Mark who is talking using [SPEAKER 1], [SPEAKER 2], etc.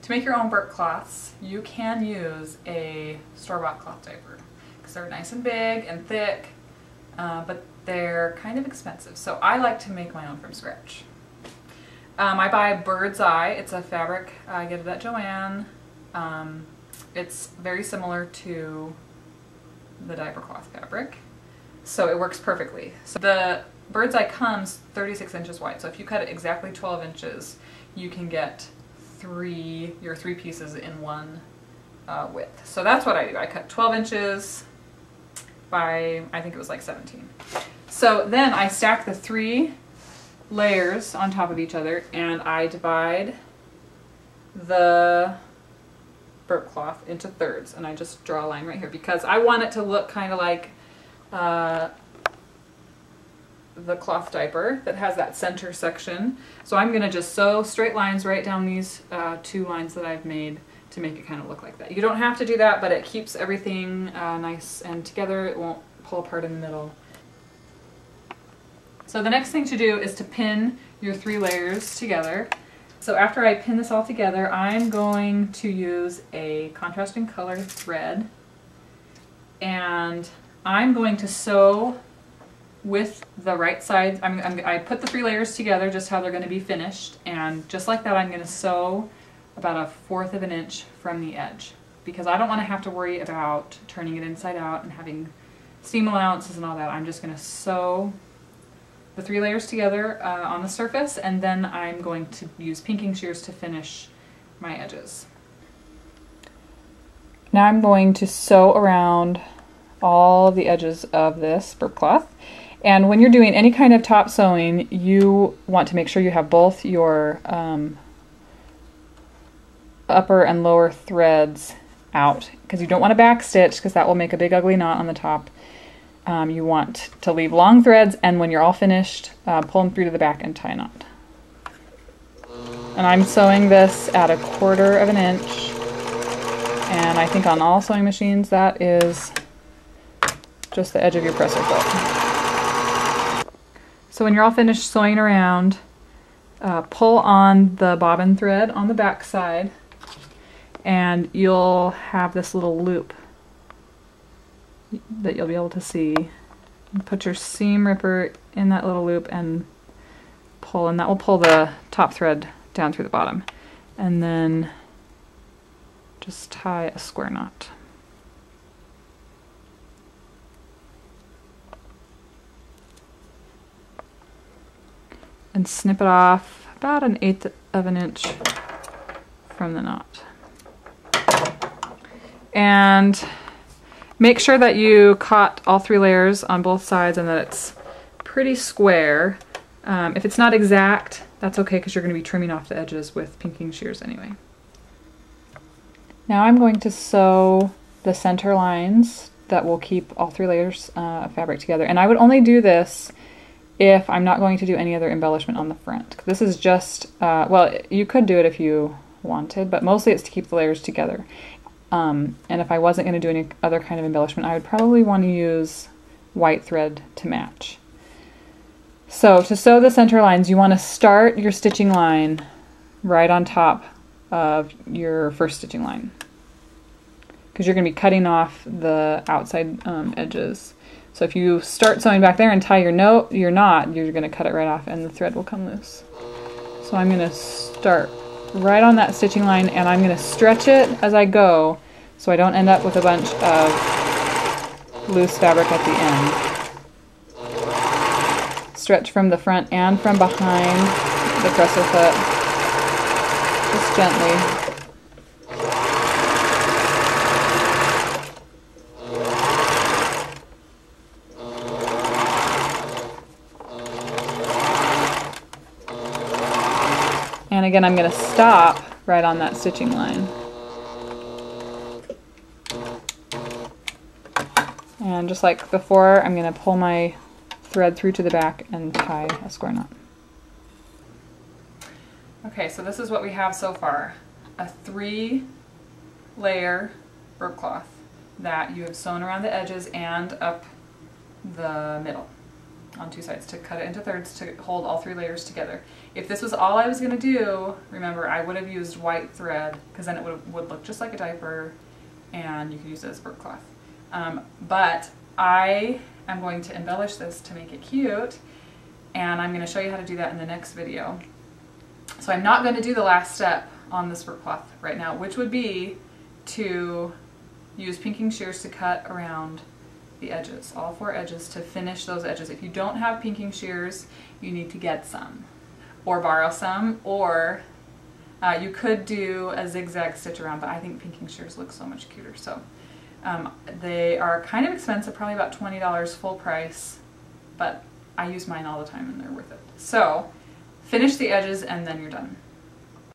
[SPEAKER 1] To make your own burp cloths, you can use a store-bought cloth diaper because they're nice and big and thick, but they're kind of expensive. So I like to make my own from scratch. I buy birdseye. It's a fabric. I get it at Joann. It's very similar to the diaper cloth fabric, so it works perfectly. So the birdseye comes 36 inches wide, so if you cut it exactly 12 inches, you can get your three pieces in one width. So that's what I do. I cut 12 inches by, I think it was like 17. So then I stack the 3 layers on top of each other, and I divide the burp cloth into thirds, and I just draw a line right here because I want it to look kind of like the cloth diaper that has that center section. So I'm going to just sew straight lines right down these 2 lines that I've made to make it kind of look like that. You don't have to do that, but it keeps everything nice and together. It won't pull apart in the middle. So the next thing to do is to pin your 3 layers together. So after I pin this all together, I'm going to use a contrasting color thread, and I'm going to sew with the right side. I put the 3 layers together just how they're going to be finished, and just like that I'm going to sew about 1/4 of an inch from the edge because I don't want to have to worry about turning it inside out and having seam allowances and all that. I'm just going to sew the 3 layers together on the surface, and then I'm going to use pinking shears to finish my edges. Now I'm going to sew around all the edges of this burp cloth. And when you're doing any kind of top sewing, you want to make sure you have both your upper and lower threads out, because you don't want to back stitch because that will make a big ugly knot on the top. You want to leave long threads, and when you're all finished, pull them through to the back and tie a knot. And I'm sewing this at 1/4 of an inch, and I think on all sewing machines that is just the edge of your presser foot. So when you're all finished sewing around, pull on the bobbin thread on the back side, and you'll have this little loop that you'll be able to see. Put your seam ripper in that little loop and pull, and that will pull the top thread down through the bottom. And then just tie a square knot. And snip it off about 1/8 of an inch from the knot. And make sure that you caught all 3 layers on both sides and that it's pretty square. If it's not exact, that's okay because you're going to be trimming off the edges with pinking shears anyway. Now I'm going to sew the center lines that will keep all 3 layers of fabric together. And I would only do this if I'm not going to do any other embellishment on the front. This is just, well, you could do it if you wanted, but mostly it's to keep the layers together. And if I wasn't going to do any other kind of embellishment, I would probably want to use white thread to match. So to sew the center lines, you want to start your stitching line right on top of your first stitching line, because you're going to be cutting off the outside edges. So if you start sewing back there and tie your knot, you're going to cut it right off and the thread will come loose. So I'm going to start right on that stitching line, and I'm going to stretch it as I go so I don't end up with a bunch of loose fabric at the end. Stretch from the front and from behind the presser foot, just gently. And again, I'm going to stop right on that stitching line. And just like before, I'm going to pull my thread through to the back and tie a square knot. Okay, so this is what we have so far. A 3-layer burp cloth that you have sewn around the edges and up the middle. on 2 sides to cut it into thirds to hold all 3 layers together. If this was all I was going to do, remember I would have used white thread because then it would look just like a diaper and you could use it as burp cloth. But I am going to embellish this to make it cute, and I'm going to show you how to do that in the next video. So I'm not going to do the last step on this burp cloth right now, which would be to use pinking shears to cut around the edges, all 4 edges, to finish those edges. If you don't have pinking shears, you need to get some or borrow some, or you could do a zigzag stitch around, but I think pinking shears look so much cuter. So they are kind of expensive, probably about $20 full price, but I use mine all the time and they're worth it. So finish the edges and then you're done.